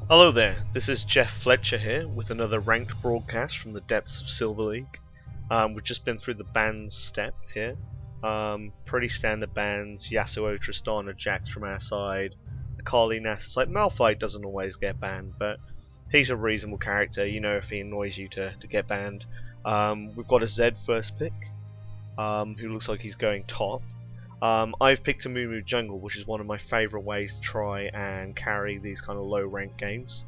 Hello there, this is Jeff Fletcher here with another ranked broadcast from the depths of Silver League. We've just been through the bans step here. Pretty standard bans, Yasuo, Tristana, Jax from our side. Akali, Nasus, like Malphite doesn't always get banned, but he's a reasonable character, you know if he annoys you to get banned. We've got a Zed first pick, who looks like he's going top. I've picked Amumu jungle, which is one of my favourite ways to try and carry these kind of low rank games.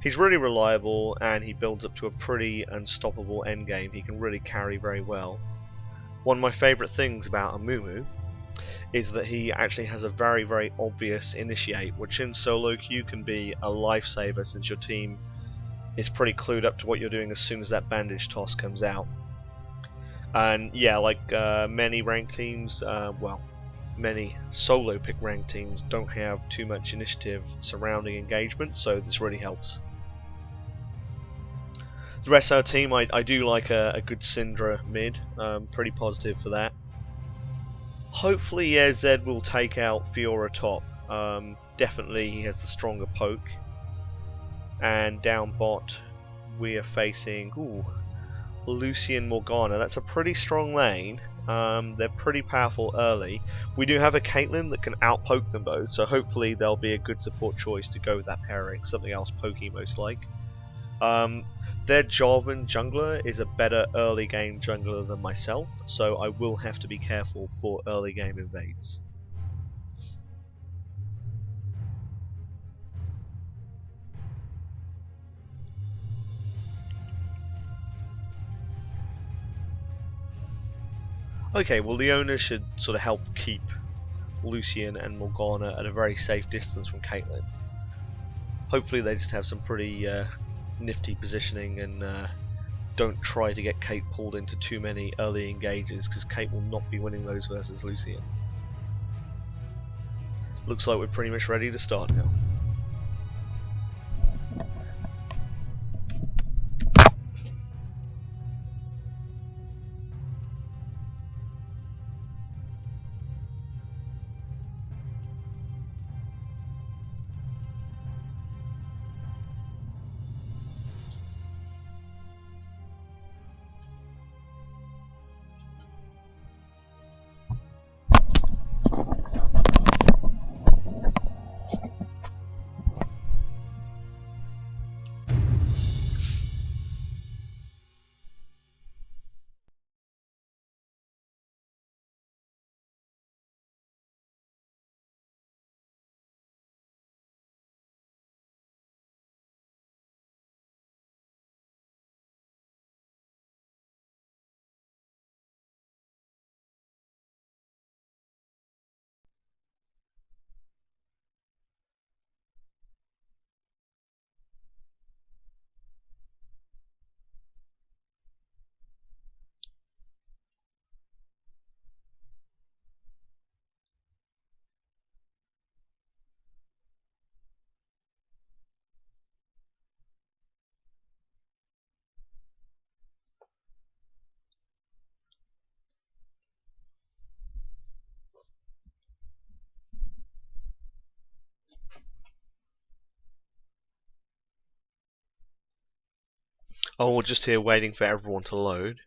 He's really reliable and he builds up to a pretty unstoppable endgame. He can really carry very well. One of my favourite things about Amumu is that he actually has a very obvious initiate, which in solo queue can be a lifesaver since your team is pretty clued up to what you're doing as soon as that bandage toss comes out. And yeah, like many ranked teams, many solo pick ranked teams don't have too much initiative surrounding engagement, so this really helps. The rest of our team, I do like a good Syndra mid, pretty positive for that. Hopefully, yeah, Zed will take out Fiora top. Definitely he has the stronger poke. And down bot, we are facing Lucian Morgana. That's a pretty strong lane. They're pretty powerful early. We do have a Caitlyn that can outpoke them both, so hopefully there'll be a good support choice to go with that pairing. Something else pokey most like. Their Jarvan jungler is a better early game jungler than myself, so I will have to be careful for early game invades. Okay, well the owner should sort of help keep Lucian and Morgana at a very safe distance from Caitlyn. Hopefully they just have some pretty nifty positioning and don't try to get Kate pulled into too many early engages, because Kate will not be winning those versus Lucian. Looks like we're pretty much ready to start now. Oh, we're just here waiting for everyone to load.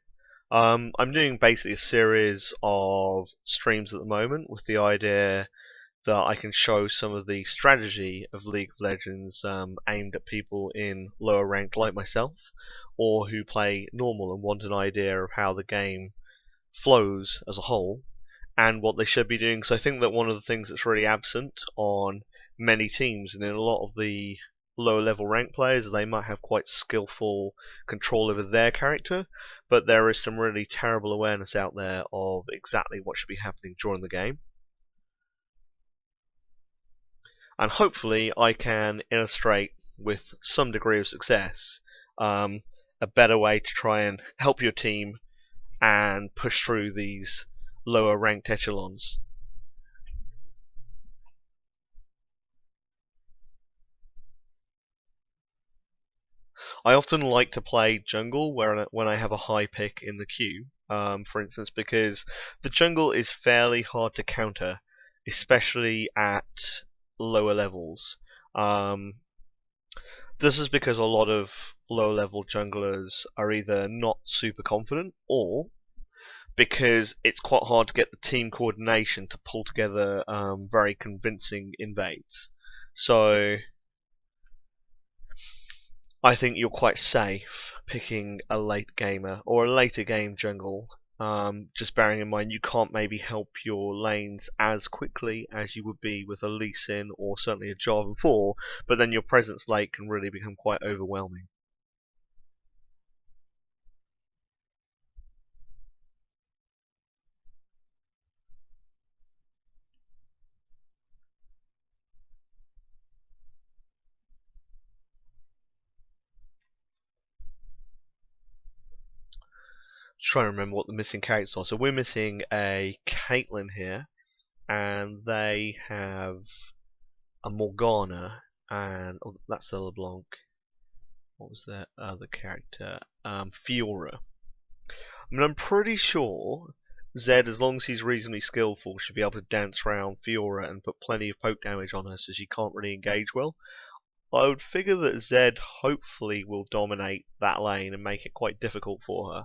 I'm doing basically a series of streams at the moment with the idea that I can show some of the strategy of League of Legends aimed at people in lower rank like myself, or who play normal and want an idea of how the game flows as a whole and what they should be doing. So I think that one of the things that's really absent on many teams and in a lot of the lower level rank players, they might have quite skillful control over their character, but there is some really terrible awareness out there of exactly what should be happening during the game. And hopefully I can illustrate with some degree of success a better way to try and help your team and push through these lower ranked echelons. I often like to play jungle when I have a high pick in the queue, for instance, because the jungle is fairly hard to counter, especially at lower levels. This is because a lot of low level junglers are either not super confident, or because it's quite hard to get the team coordination to pull together very convincing invades. So I think you're quite safe picking a late gamer or a later game jungle. Just bearing in mind you can't maybe help your lanes as quickly as you would be with a Lee Sin or certainly a Jarvan 4, but then your presence late can really become quite overwhelming. Just trying to remember what the missing characters are. So we're missing a Caitlyn here, and they have a Morgana, and oh, that's the LeBlanc. What was their other character? Fiora. I mean, I'm pretty sure Zed, as long as he's reasonably skillful, should be able to dance around Fiora and put plenty of poke damage on her so she can't really engage well. I would figure that Zed hopefully will dominate that lane and make it quite difficult for her.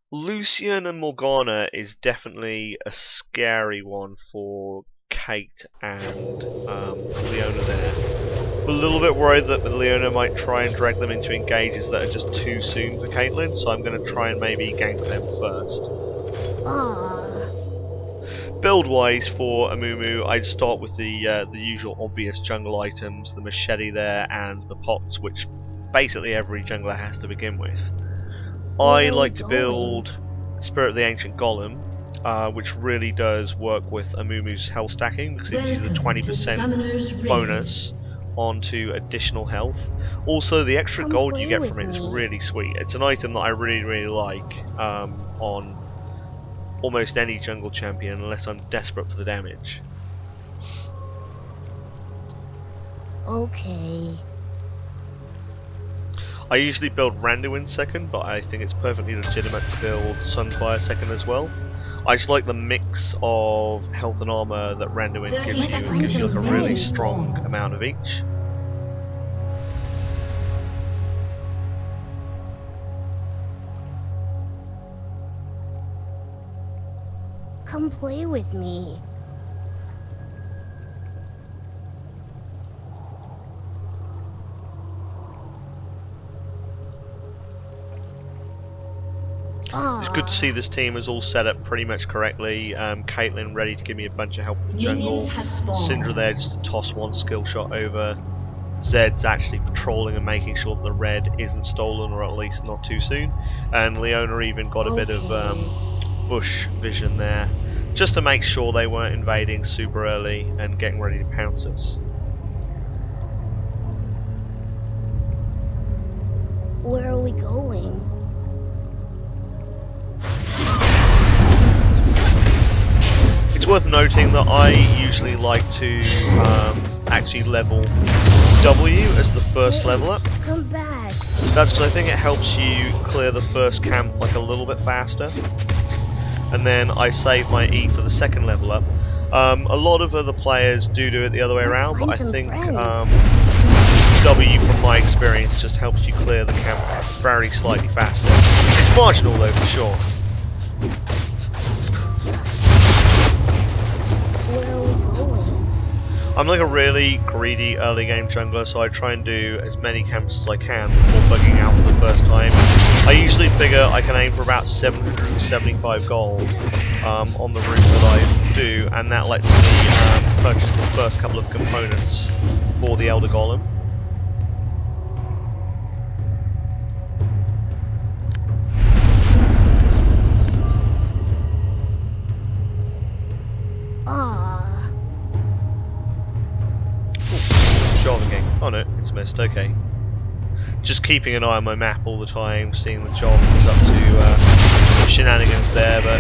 Lucian and Morgana is definitely a scary one for Kate and Leona there. I'm a little bit worried that Leona might try and drag them into engages that are just too soon for Caitlyn, so I'm going to try and maybe gank them first. Build-wise for Amumu, I'd start with the usual obvious jungle items, the machete there and the pots, which basically every jungler has to begin with. I like to build Spirit of the Ancient Golem, which really does work with Amumu's health stacking, because it gives you the 20% bonus onto additional health. Also, the extra gold you get from it is really sweet. It's an item that I really like on almost any jungle champion, unless I'm desperate for the damage. Okay. I usually build Randuin second, but I think it's perfectly legitimate to build Sunfire second as well. I just like the mix of health and armor that Randuin gives you. It gives you like a really strong amount of each. Come play with me. It's good to see this team is all set up pretty much correctly. Caitlyn ready to give me a bunch of help in the jungle. Syndra there just to toss one skill shot over. Zed's actually patrolling and making sure that the red isn't stolen, or at least not too soon. And Leona even got a bit of bush vision there, just to make sure they weren't invading super early and getting ready to pounce us. Where are we going? It's worth noting that I usually like to actually level W as the first level up. Come back. That's because I think it helps you clear the first camp like a little bit faster. And then I save my E for the second level up. A lot of other players do it the other way around, but I think W, from my experience, just helps you clear the camp very slightly faster. It's marginal though, for sure. Where are we going? I'm like a really greedy early game jungler, so I try and do as many camps as I can before bugging out for the first time. I usually figure I can aim for about 775 gold on the route that I do, and that lets me purchase the first couple of components for the Elder Golem. Oh no, it's missed, okay. Just keeping an eye on my map all the time, seeing the job was up to some shenanigans there, but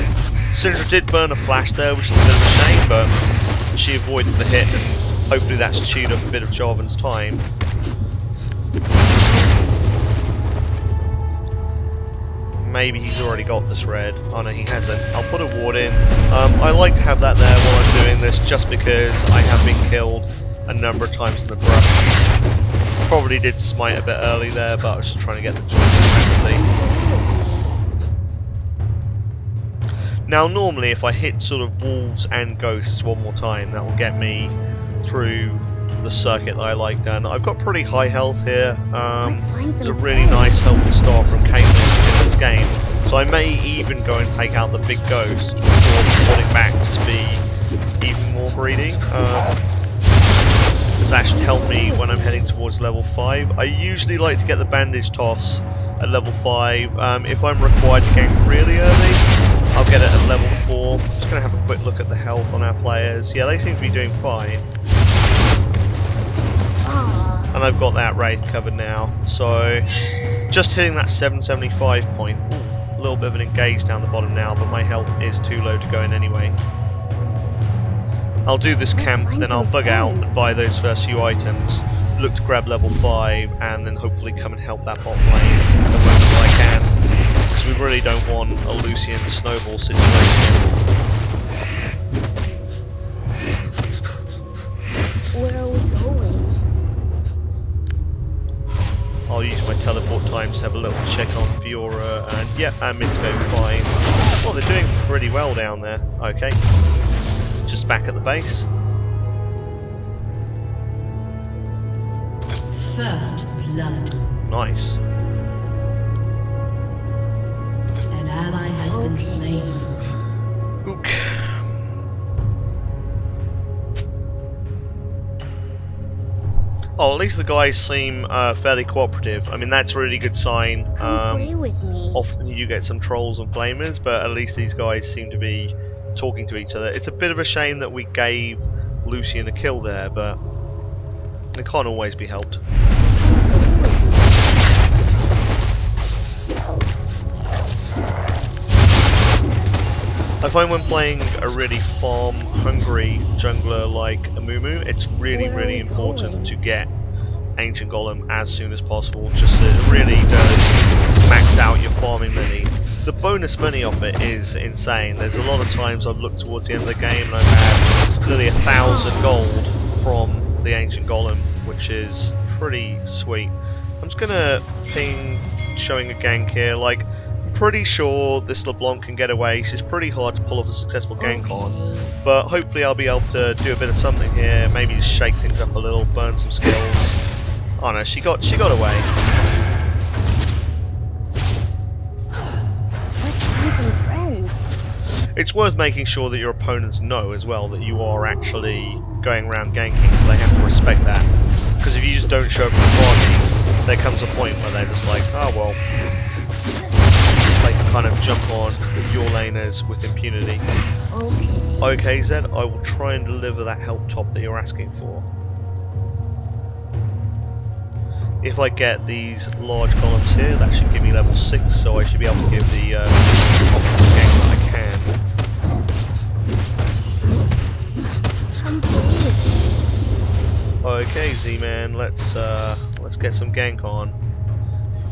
Syndra did burn a flash there, which is a bit of a shame, but she avoided the hit, and hopefully that's chewed up a bit of Jarvan's time. maybe he's already got this red. Oh no, he hasn't. I'll put a ward in. I like to have that there while I'm doing this, just because I have been killed a number of times in the brush. Probably did smite a bit early there, but I was just trying to get the joint rapidly. Now normally if I hit sort of wolves and ghosts one more time, that will get me through the circuit that I like done. I've got pretty high health here. It's a really nice healthy start from Caitlyn in this game. So I may even go and take out the big ghost before pulling back to be even more greedy. That should help me when I'm heading towards level 5. I usually like to get the bandage toss at level 5. If I'm required to gank really early, I'll get it at level 4. Just going to have a quick look at the health on our players. Yeah, they seem to be doing fine. And I've got that Wraith covered now. So, just hitting that 775 point. Ooh, a little bit of an engage down the bottom now, but my health is too low to go in anyway. I'll do this camp, then I'll bug out and buy those first few items, look to grab level 5, and then hopefully come and help that bottom lane the most I can. Because we really don't want a Lucian snowball situation. Where are we going? I'll use my teleport times to have a little check on Fiora, and yeah, I'm in to go fine. Well, they're doing pretty well down there. Okay. Just back at the base. First blood. Nice. An ally has been slain. Ook. Oh, at least the guys seem fairly cooperative. I mean, that's a really good sign. Come play with me. Often you get some trolls and flamers, but at least these guys seem to be talking to each other. It's a bit of a shame that we gave Lucian a kill there, but it can't always be helped. I find when playing a really farm-hungry jungler like Amumu, it's really important to get Ancient Golem as soon as possible, just so it really does max out your farming money. The bonus money of it is insane. There's a lot of times I've looked towards the end of the game and I've had nearly 1,000 gold from the Ancient Golem, which is pretty sweet. I'm just gonna ping showing a gank here. Like, I'm pretty sure this LeBlanc can get away. She's pretty hard to pull off a successful gank on, but hopefully I'll be able to do a bit of something here. Maybe just shake things up a little, burn some skills. Oh no, she got away. It's worth making sure that your opponents know as well that you are actually going around ganking, so they have to respect that. Because if you just don't show up in the party, there comes a point where they're just like, oh well, they can kind of jump on your laners with impunity. Okay, Zed, I will try and deliver that help top that you're asking for. If I get these large columns here, that should give me level 6, so I should be able to give the optimal gank that I can. Okay, Z-Man, let's get some gank on.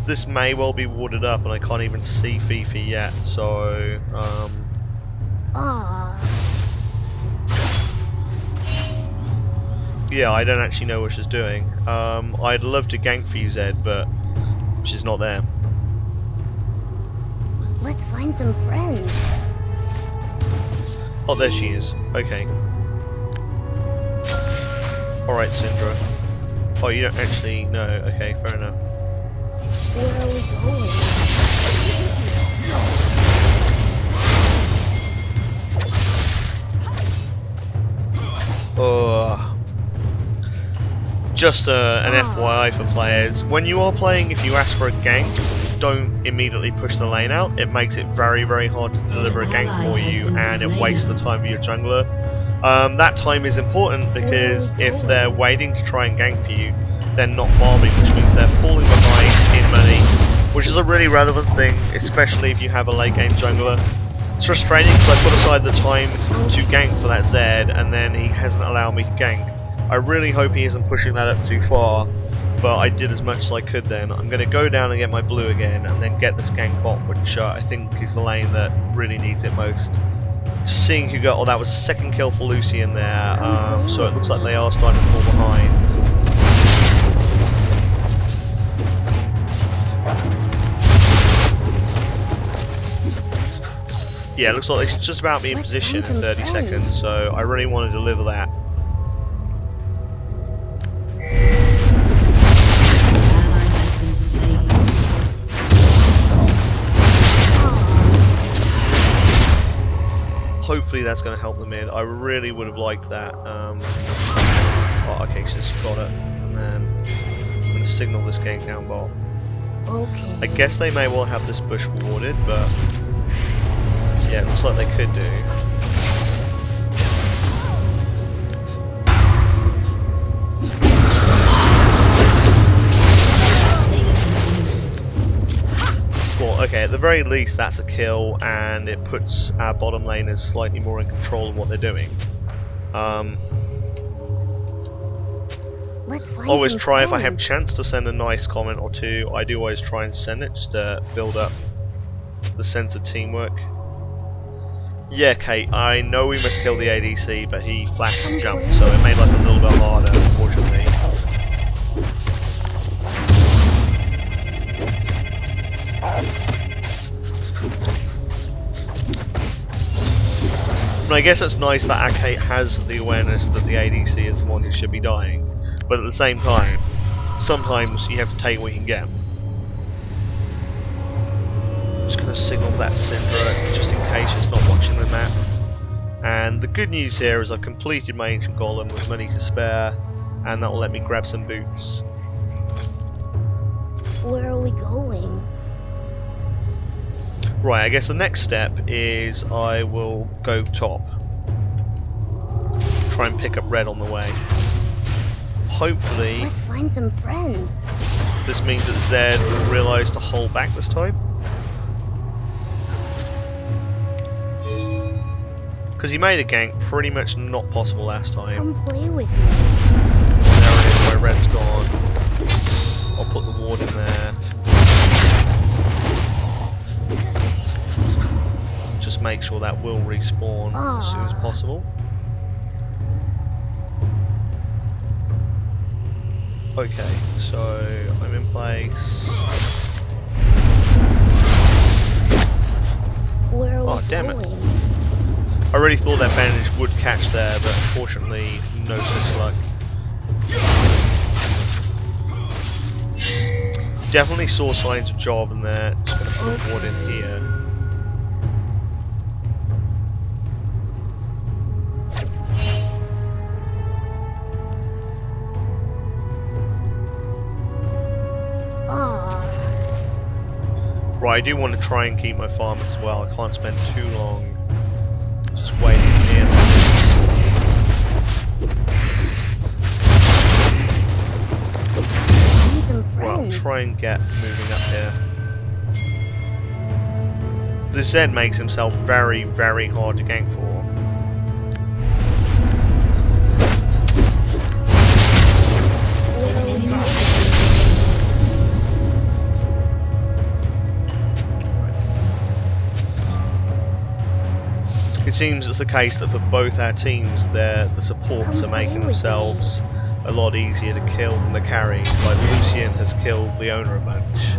This may well be warded up, and I can't even see Fifi yet, so yeah, I don't actually know what she's doing. I'd love to gank for you, Zed, but she's not there. Let's find some friends. Oh, there she is. Okay. Alright, Syndra. Oh, you don't actually know. Okay, fair enough. Where are we going? Oh. Just an FYI for players, when you are playing, if you ask for a gank, don't immediately push the lane out. It makes it very hard to deliver a gank for you, and it wastes the time of your jungler. That time is important because if they're waiting to try and gank for you, they're not farming, which means they're falling behind in money, which is a really relevant thing, especially if you have a late game jungler. It's frustrating because I put aside the time to gank for that Zed, and then he hasn't allowed me to gank. I really hope he isn't pushing that up too far, but I did as much as I could then. I'm going to go down and get my blue again, and then get this gank bot, which I think is the lane that really needs it most. Just seeing who got... Oh, that was a second kill for Lucy in there, so it looks like they are starting to fall behind. Yeah, it looks like they should just about be in position in 30 seconds, so I really want to deliver that. Hopefully that's going to help the mid. I really would have liked that. Oh, okay, so just got it. And then I'm going to signal this gank down bot. Okay. I guess they may well have this bush warded, but yeah, it looks like they could do. Well, okay, at the very least that's a kill, and it puts our bottom laners slightly more in control of what they're doing. Let's find Always some try, if I have friends. chance to send a nice comment or two, I do always try and send it just to build up the sense of teamwork. Yeah, Kate, I know we must kill the ADC, but he flashed and jumped, so it made life a little bit harder, unfortunately. And I guess it's nice that our Kate has the awareness that the ADC is the one who should be dying, but at the same time, sometimes you have to take what you can get. Just going to signal that Syndra just in case it's not watching the map. And the good news here is I've completed my ancient golem with money to spare, and that will let me grab some boots. Where are we going? Right, I guess the next step is I will go top. Try and pick up red on the way. Hopefully Let's find some friends. this means that Zed will realise to hold back this time. Because he made a gank pretty much not possible last time. Come play with me. There it is, my red's gone. I'll put the ward in there. Just make sure that will respawn as soon as possible. Okay, so I'm in place. Where are Oh, we damn it. going? I really thought that bandage would catch there, but unfortunately, no such luck. Definitely saw signs of job in there. Just gonna put a ward in here. Right, I do want to try and keep my farm as well. I can't spend too long just waiting here. Find some Well, friends. try and get moving up here. The Zed makes himself very, very hard to gank for. It seems it's the case that for both our teams, the supports are making themselves a lot easier to kill than the carries. Like Lucian has killed Leona a bunch,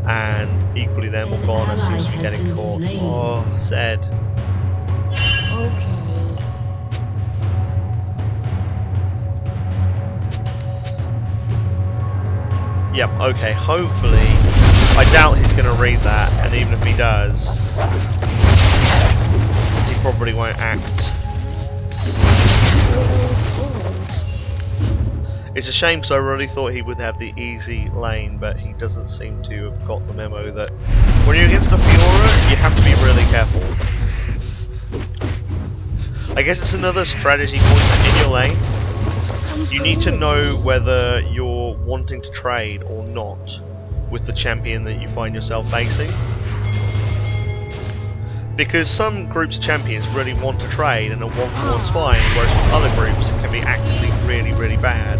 and equally then Morgana seems to be getting caught. Oh, Zed. Okay. Yep, okay, hopefully. I doubt he's going to read that, and even if he does, he probably won't act. It's a shame because I really thought he would have the easy lane, but he doesn't seem to have got the memo that when you're against a Fiora, you have to be really careful. I guess it's another strategy point that in your lane, you need to know whether you're wanting to trade or not with the champion that you find yourself facing. Because some groups of champions really want to trade and a 1-for-1's fine, whereas with other groups it can be actually really, really bad.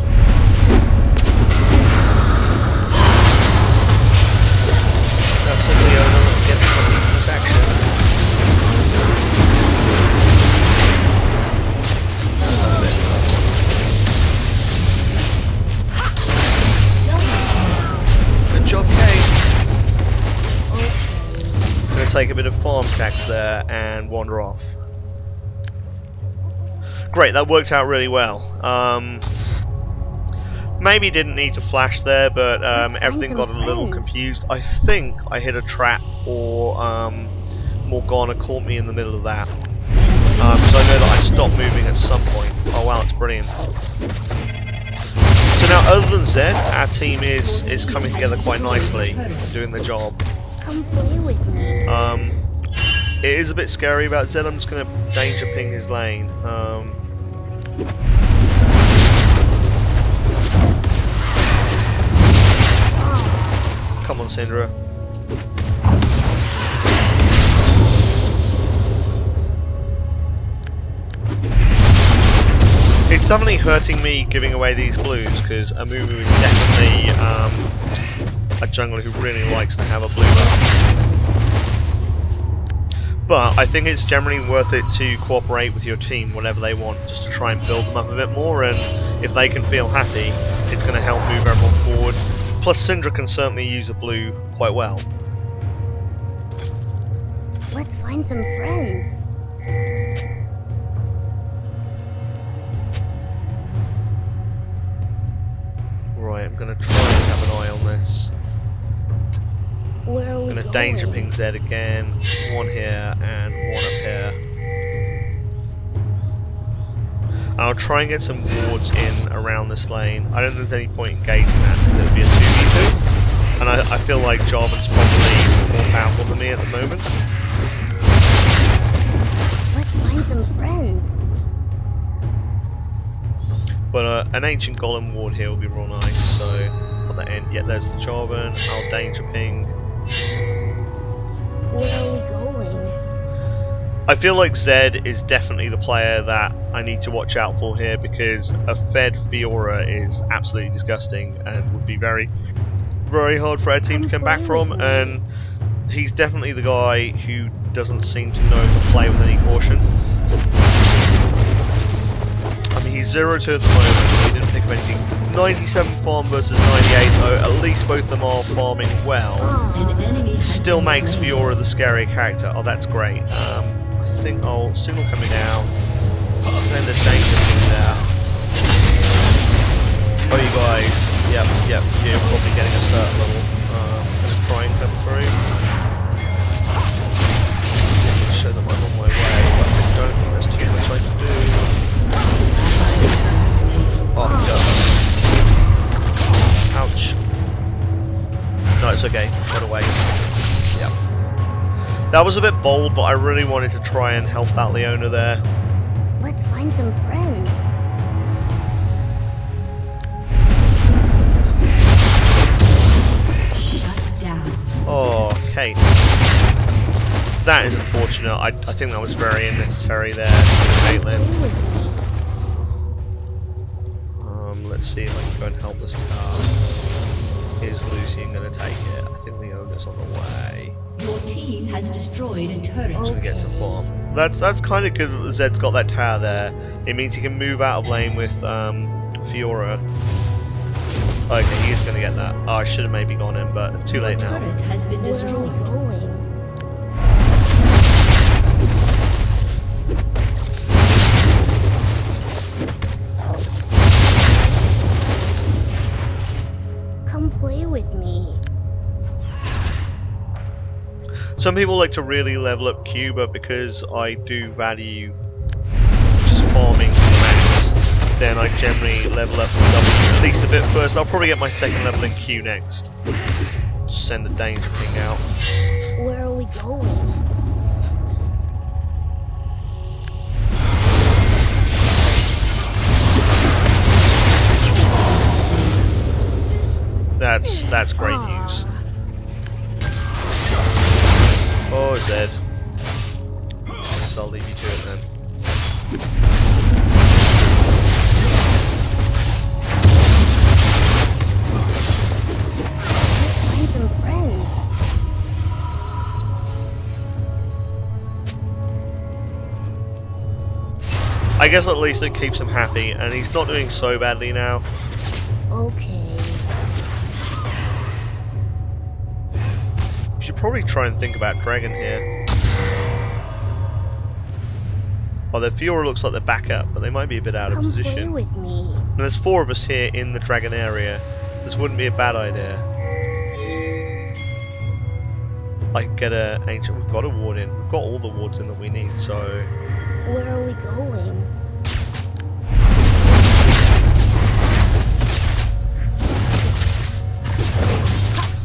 take a bit of farm tax there and wander off. Great, that worked out really well. Maybe didn't need to flash there, but everything got a little confused. I think I hit a trap, or Morgana caught me in the middle of that. So I know that I stopped moving at some point. Oh wow, it's brilliant. So now, other than Zed, our team is coming together quite nicely, doing the job. Come play with me. It is a bit scary about Zed. I'm just going to danger ping his lane. Come on, Syndra. It's definitely hurting me giving away these blues, because Amumu is definitely a jungler who really likes to have a blue buff. But I think it's generally worth it to cooperate with your team whatever they want, just to try and build them up a bit more, and if they can feel happy, it's going to help move everyone forward. Plus Syndra can certainly use a blue quite well. Let's find some friends. Right, I'm going to try and have an eye on this. Where are we I'm going to going? danger ping Zed again. One here and one up here. And I'll try and get some wards in around this lane. I don't think there's any point engaging that because it'll be a 2v2. And I feel like Jarvan's probably more powerful than me at the moment. Let's find some friends. But an ancient golem ward here will be real nice, so put that in. Yeah, there's the Jarvan. I'll danger ping. Where are we going? I feel like Zed is definitely the player that I need to watch out for here, because a fed Fiora is absolutely disgusting and would be very, very hard for our team to come back from, and he's definitely the guy who doesn't seem to know to play with any caution. I mean, he's 0-2 at the moment, so he didn't pick up anything. 97 farm versus 98, so at least both of them are farming well. Still makes Fiora the scarier character. Oh, that's great. I think I'll single coming down. I'll send a danger thing there. Oh, you guys. Yep, you're probably getting a certain level. I'm gonna try and come through. Show them I'm on my way, but I don't think there's too much I can do. Oh, God. Ouch. No, it's okay. Got away. Yep. That was a bit bold, but I really wanted to try and help that Leona there. Let's find some friends. Shut down. Oh, Kate. That is unfortunate. I think that was very unnecessary there, Caitlyn. Let's see if I can go and help this car. Is Lucian going to take it? I think Leona's on the way. Your team has destroyed a turret. To get some farm. That's kind of good that Zed's got that tower there. It means he can move out of lane with Fiora. Okay, he's going to get that. Oh, I should have maybe gone in, but it's too late now. Turret has been Where are destroyed. we going? Come play with me. Some people like to really level up Q, but because I do value just farming max, then I generally level up W at least a bit first. I'll probably get my second level in Q next. Just send the danger ping out. Where are we going? That's great news. Oh, Zed. So I'll leave you to it then. Let's find some friends. I guess at least it keeps him happy, and he's not doing so badly now. Okay. We should probably try and think about Dragon here. Oh, the Fiora looks like they're back up, but they might be a bit out of Come play position. with me. And there's 4 of us here in the Dragon area. This wouldn't be a bad idea. I can get a ancient. We've got a ward in. We've got all the wards in that we need. So Where are we going?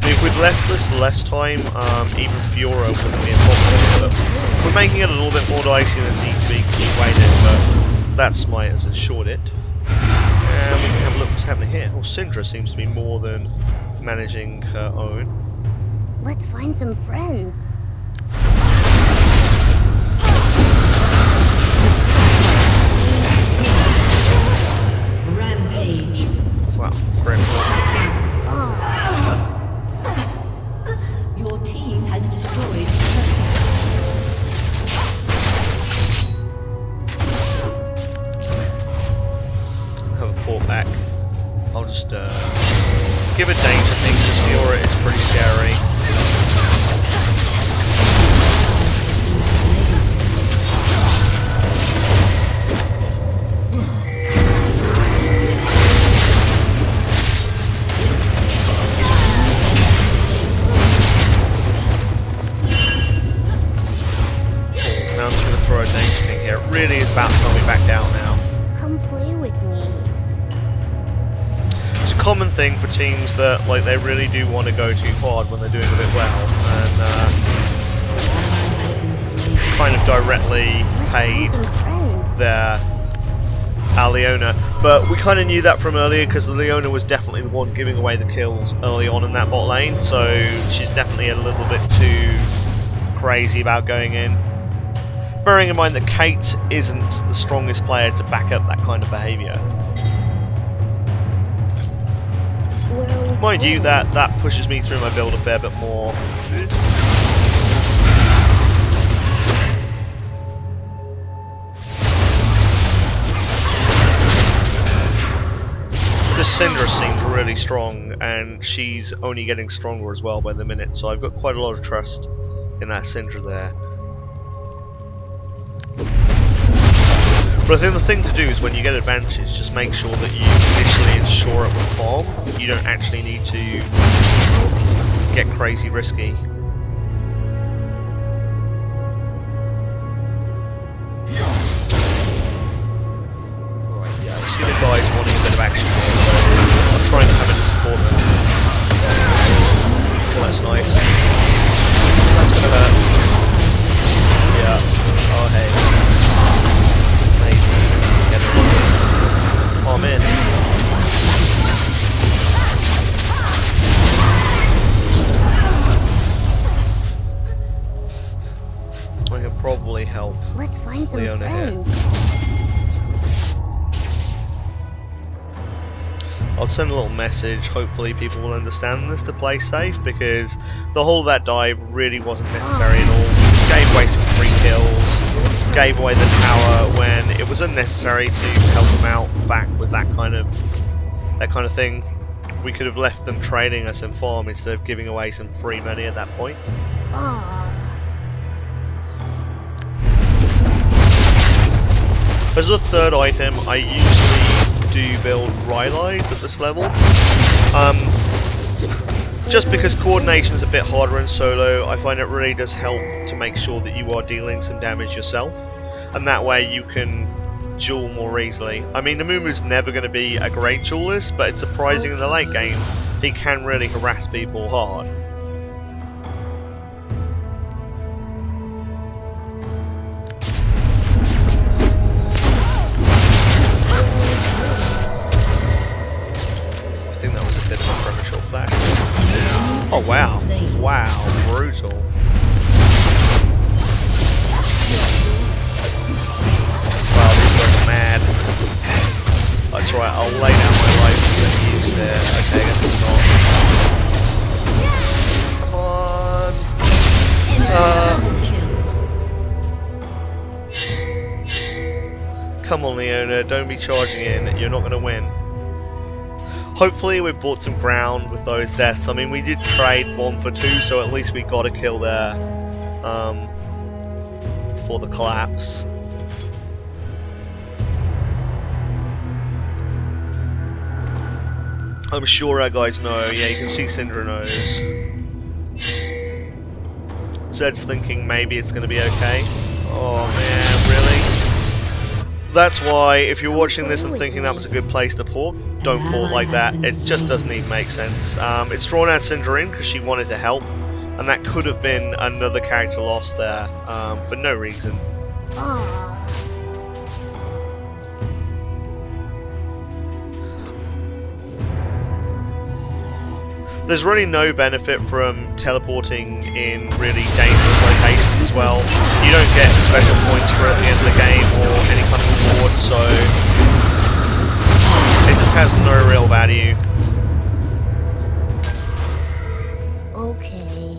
if we'd left this less time, even Fiora wouldn't be a problem. But we're making it a little bit more dicey than it needs to be because we waited. But that smite has ensured it. And we can have a look what's happening here. Oh, Syndra seems to be more than managing her own. Let's find some friends. Rampage. Wow, great. Oh, Your team has destroyed a turret. Have a port back. I'll just give a danger thing because Fiora is pretty scary. Now I'm just going to throw a danger thing here. It really is about to tell me back out now. come play with me. It's a common thing for teams that like they really do want to go too hard when they're doing a bit well, and Has been slain. kind of directly Let's paid find some friends. their Leona. But we kind of knew that from earlier because Leona was definitely the one giving away the kills early on in that bot lane, so she's definitely a little bit too crazy about going in. Bearing in mind that Kate isn't the strongest player to back up that kind of behaviour. Where are we Mind you, going? that pushes me through my build a fair bit more. This Syndra seems really strong, and she's only getting stronger as well by the minute, so I've got quite a lot of trust in that Syndra there. But I think the thing to do is when you get advantage, just make sure that you initially ensure it with farm. You don't actually need to get crazy risky. Right, yeah, I see the guys wanting a bit of action here, so I'm trying to have it support them. Oh, that's nice. That's gonna hurt. Yeah. Oh, hey. Get it. Oh man. I can probably help Let's find some Leona here. friends. I'll send a little message, hopefully people will understand this to play safe, because the whole of that dive really wasn't necessary at all. Gave away some free kills, gave away the tower when it was unnecessary to help them out back with that kind of thing. We could have left them trading us in farm instead of giving away some free money at that point. Ah, As a third item, I usually do build Rylai's at this level. Just because coordination is a bit harder in solo, I find it really does help to make sure that you are dealing some damage yourself, and that way you can duel more easily. I mean, Amumu's never going to be a great duelist, but it's surprising in the late game he can really harass people hard. I think that was a bit of a premature flash. Oh wow, wow, brutal. Wow, these guys are mad. That's right, I'll lay down my life for the use there. Okay, I guess it's not. Come on. Come on, Leona, don't be charging in, you're not going to win. Hopefully we bought some ground with those deaths. I mean, we did trade 1 for 2, so at least we got a kill there for the collapse. I'm sure our guys know. Yeah, you can see Syndra knows. Zed's thinking maybe it's going to be okay. Oh man, really? That's why, if you're watching this and thinking that was a good place to port, don't port like that. It just doesn't even make sense. It's drawn out Syndra in because she wanted to help, and that could have been another character lost there for no reason. Ah. There's really no benefit from teleporting in really dangerous locations as well. You don't get special points for it at the end of the game or any kind of reward, so it just has no real value. Okay.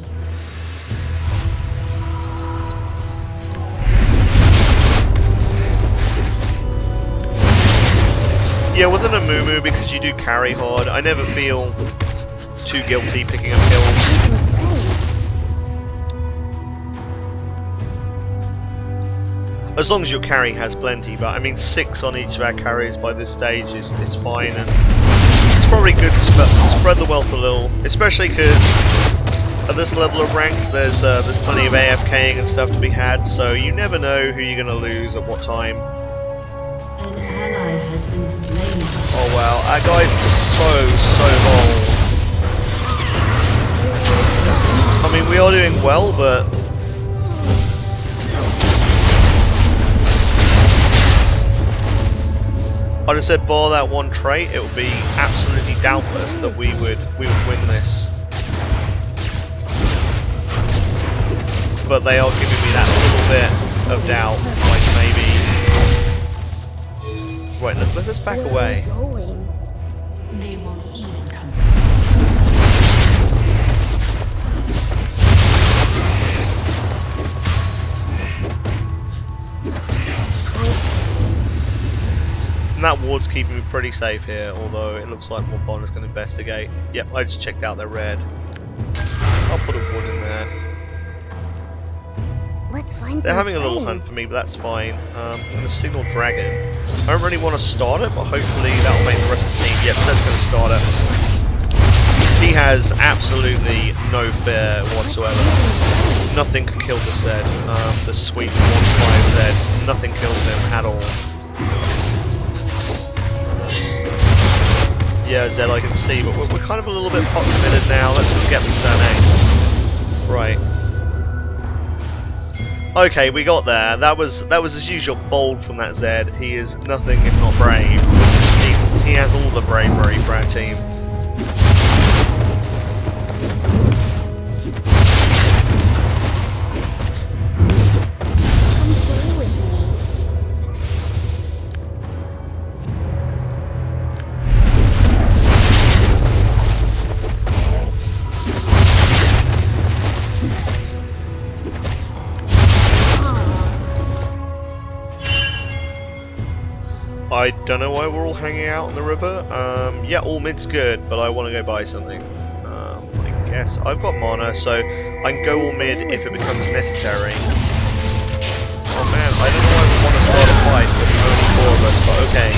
Yeah, with an Amumu, because you do carry hard, I never feel too guilty picking up kills. As long as your carry has plenty, but I mean 6 on each of our carries by this stage is fine, and it's probably good to spread the wealth a little, especially because at this level of rank there's plenty of AFKing and stuff to be had, so you never know who you're going to lose at what time. An ally has been slain. Oh wow, our guys are so old. I mean, we are doing well, but I just said bar that one trait, it would be absolutely doubtless that we would win this. But they are giving me that little bit of doubt, like maybe. Wait, let us back away. They won't even come. And that ward's keeping me pretty safe here, although it looks like Morpon is going to investigate. Yep, I just checked out their red. I'll put a ward in there. Let's find They're some having a little hunt for me, but that's fine. I'm going to signal Dragon. I don't really want to start it, but hopefully that'll make the rest of the team. Yep, Zed's going to start it. He has absolutely no fear whatsoever. Nothing can kill the Zed. The sweet 1-5 Zed. Nothing kills him at all. Yeah, Zed, I can see, but we're kind of a little bit pot committed now. Let's just get this turn 8. Right. Okay, we got there. That was as usual bold from that Zed. He is nothing if not brave. He has all the bravery for our team. I don't know why we're all hanging out on the river. Yeah, all mid's good, but I want to go buy something. I guess I've got mana, so I can go all mid if it becomes necessary. Oh man, I don't know why we want to start a fight with only 4 of us, but okay.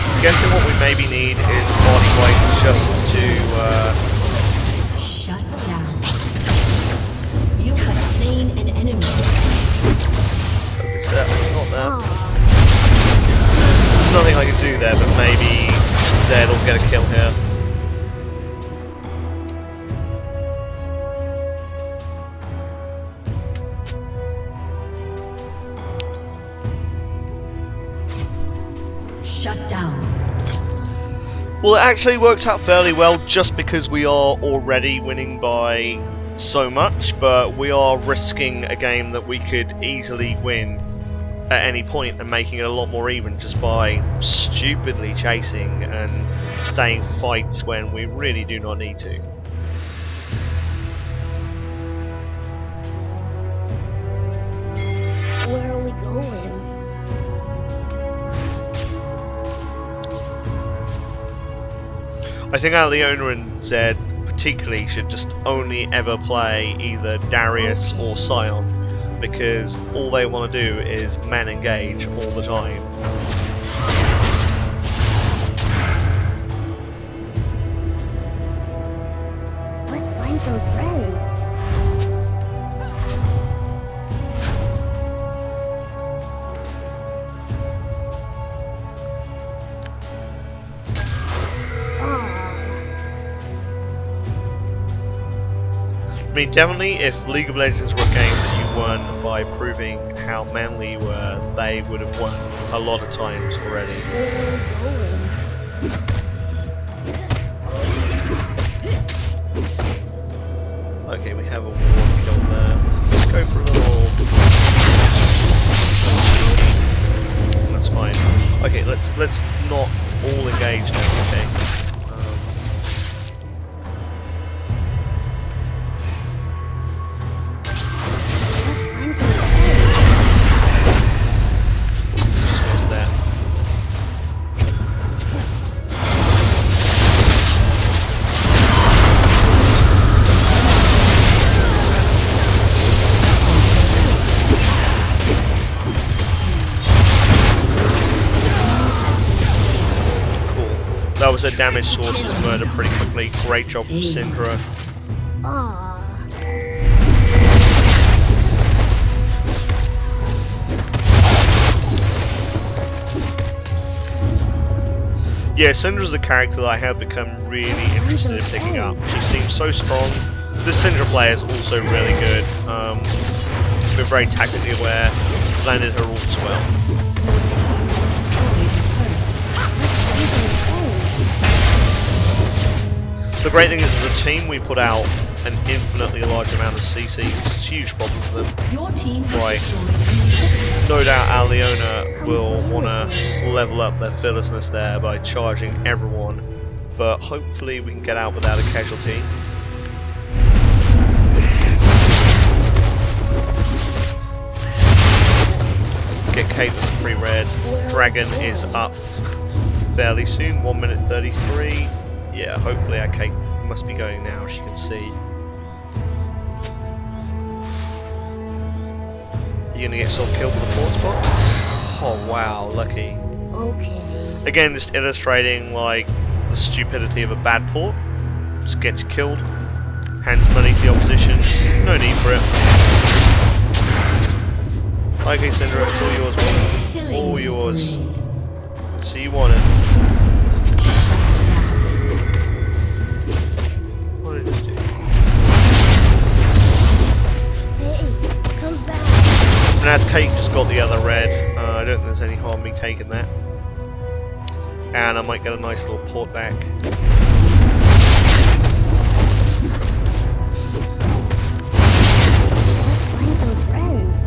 I'm guessing what we maybe need is body weight just to Shut down. You have slain an enemy. focus that. Not that. There's nothing I can do there, but maybe Zed will get a kill here. Shut down. Well, it actually worked out fairly well just because we are already winning by so much, but we are risking a game that we could easily win at any point and making it a lot more even just by stupidly chasing and staying fights when we really do not need to. I think our Leona and Zed particularly should just only ever play either Darius or Scion, because all they want to do is man engage all the time. Let's find some friends. I mean, definitely, if League of Legends were a game that you won by proving how manly you were, they would have won a lot of times already. Okay, we have a war kill there. Let's go for a little... That's fine. Okay, let's not all engage now, okay? That was a damage source was murdered pretty quickly. Great job from Syndra. Yeah, Syndra's a character that I have become really interested in picking up. She seems so strong. This Syndra player is also really good. Been very tactically aware. Landed her ult as well. The great thing is, as a team, we put out an infinitely large amount of CC, which is a huge problem for them. Right. No doubt our Leona will want to level up their fearlessness there by charging everyone, but hopefully we can get out without a casualty. Get Kate with a free red. Dragon is up fairly soon, 1 minute 33. Yeah, hopefully our Kate must be going now, as you can see. You gonna get yourself killed with a port spot? Oh wow, lucky. Okay. Again, just illustrating like the stupidity of a bad port. Just gets killed. Hands money to the opposition. No need for it. Okay, Syndra, it's all yours, man. All yours. So you want it. What did it do? Hey, come back. And as Kate just got the other red, I don't think there's any harm me taking that. And I might get a nice little port back. Let's find some friends.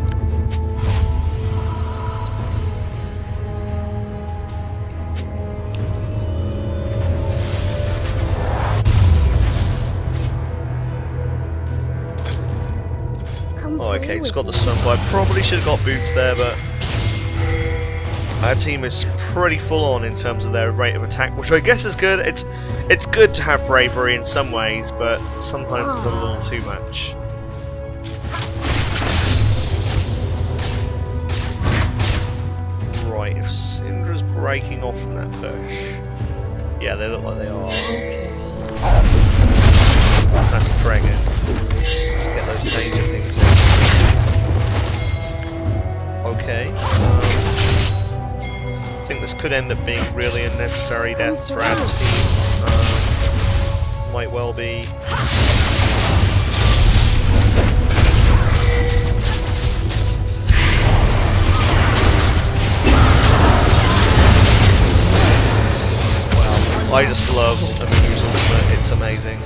Oh, okay, just got the Sunfire. Probably should have got boots there, but our team is pretty full on in terms of their rate of attack, which I guess is good. It's good to have bravery in some ways, but sometimes it's a little too much. Right, if Syndra's breaking off from that push, yeah, they look like they are. That's a dragon. Let's get those danger things in. Okay. I think this could end up being really unnecessary deaths for our team. Might well be. Wow. I just love Amumu's ultimate. It's amazing.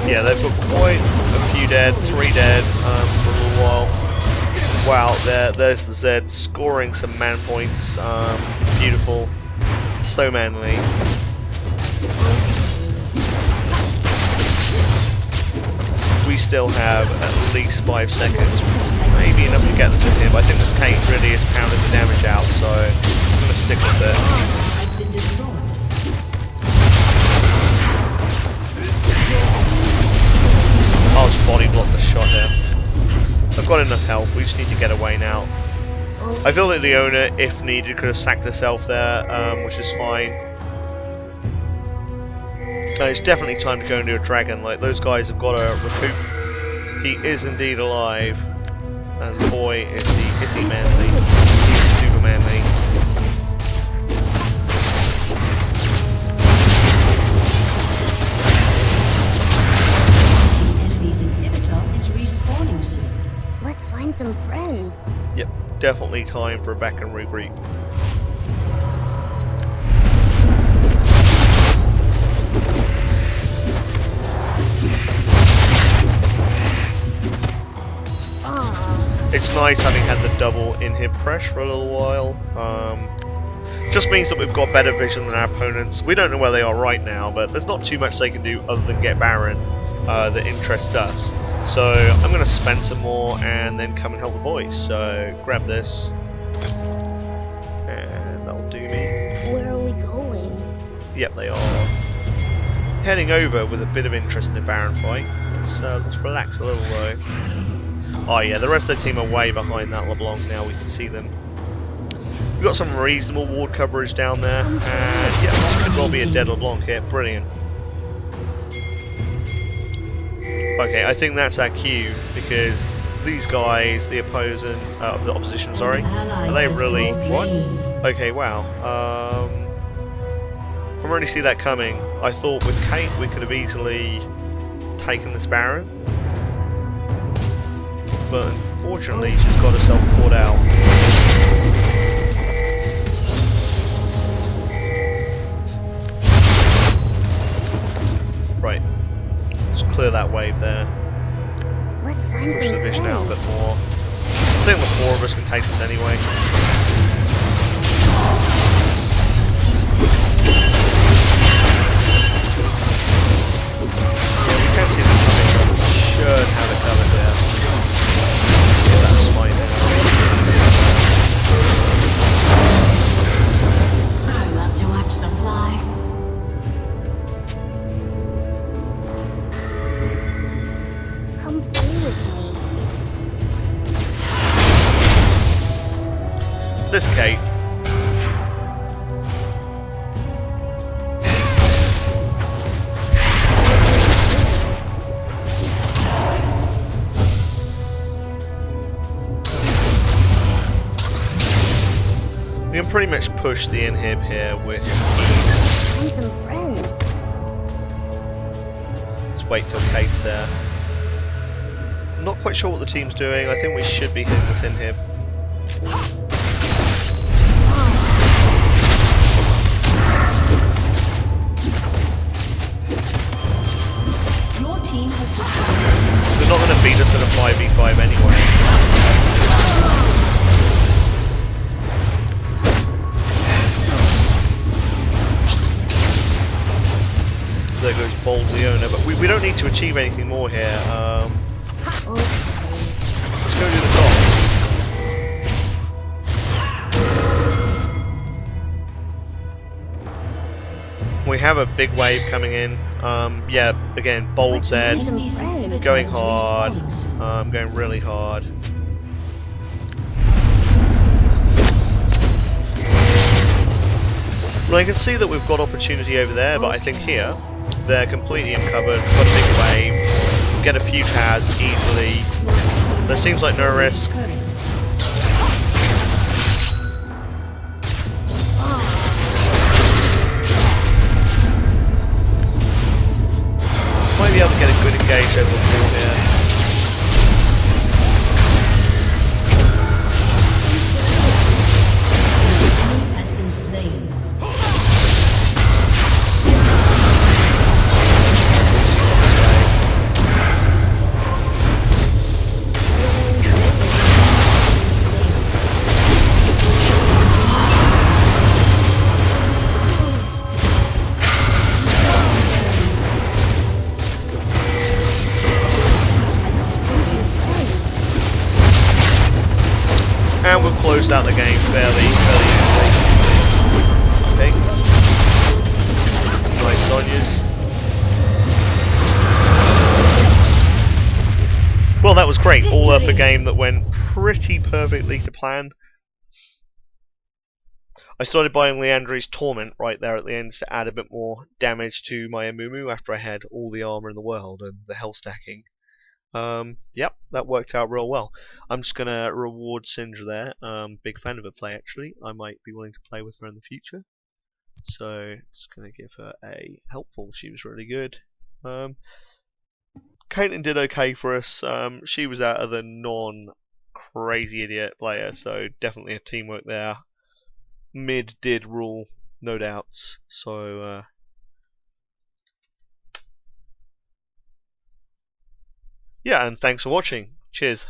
Yeah, they've got quite a few dead, 3 dead for a little while. Wow, there's the Zed scoring some man points. beautiful. So manly. We still have at least 5 seconds. Maybe enough to get this in here, but I think this Kate really is pounding the damage out, so I'm going to stick with it. Has been destroyed. I'll just body block the shot here. I've got enough health, we just need to get away now. I feel that the owner, if needed, could have sacked herself there, which is fine. It's definitely time to go into a dragon, like those guys have got to recoup. He is indeed alive. And boy, is he manly. He's super manly. Enemy's inhibitor is respawning soon. Let's find some friends. Yep, definitely time for a back and regroup. It's nice having had the double inhib press for a little while. Just means that we've got better vision than our opponents. We don't know where they are right now, but there's not too much they can do other than get Baron that interests us. So I'm going to spend some more and then come and help the boys. So grab this, and that'll do me. Where are we going? Yep, they are heading over with a bit of interest in the Baron fight. Let's relax a little though. Oh yeah, the rest of the team are way behind that LeBlanc now, we can see them. We've got some reasonable ward coverage down there, and yeah, this could well be a dead LeBlanc here, brilliant. Okay, I think that's our cue, because these guys, the opposition, sorry, are they really, what? Okay, wow, I didn't really see that coming. I thought with Kate we could have easily taken this Baron. But unfortunately she's got herself caught out. Right, let's clear that wave there. Let's find Push some the vision out a friends. bit more. I think the 4 of us can take this anyway. Yeah, we can see them coming. Should have it covered there. Yeah, that's fine anyway. I love to watch them fly. Come play with me. This Kate. We can pretty much push the inhib here with ease. Find some friends. Let's wait till Kate's there. I'm not quite sure what the team's doing. I think we should be hitting this inhib. Your team has destroyed. They're not going to beat us in a 5v5 anyway. There goes Bold Leona, but we don't need to achieve anything more here. Let's go to the top. We have a big wave coming in. Yeah, again, Bold Zed, Enemy's inhibitor going is hard, respawning soon. going really hard. Well, I can see that we've got opportunity over there, but I think here, they're completely uncovered, got a big wave, get a few towers easily. There seems like no risk. Might be able to get a good engage over the wall here. Enemy has been slain. closed out the game fairly easily. Okay. Nice Sonias. Well, that was great. All up a game that went pretty perfectly to plan. I started buying Leandri's Torment right there at the end to add a bit more damage to my Amumu after I had all the armor in the world and the health stacking. Yep, that worked out real well. I'm just gonna reward Sindra there. Big fan of her play actually. I might be willing to play with her in the future. So just gonna give her a helpful. She was really good. Caitlyn did okay for us. She was out of the non-crazy idiot player, so definitely a teamwork there. Mid did rule, no doubts. So yeah, and thanks for watching. Cheers.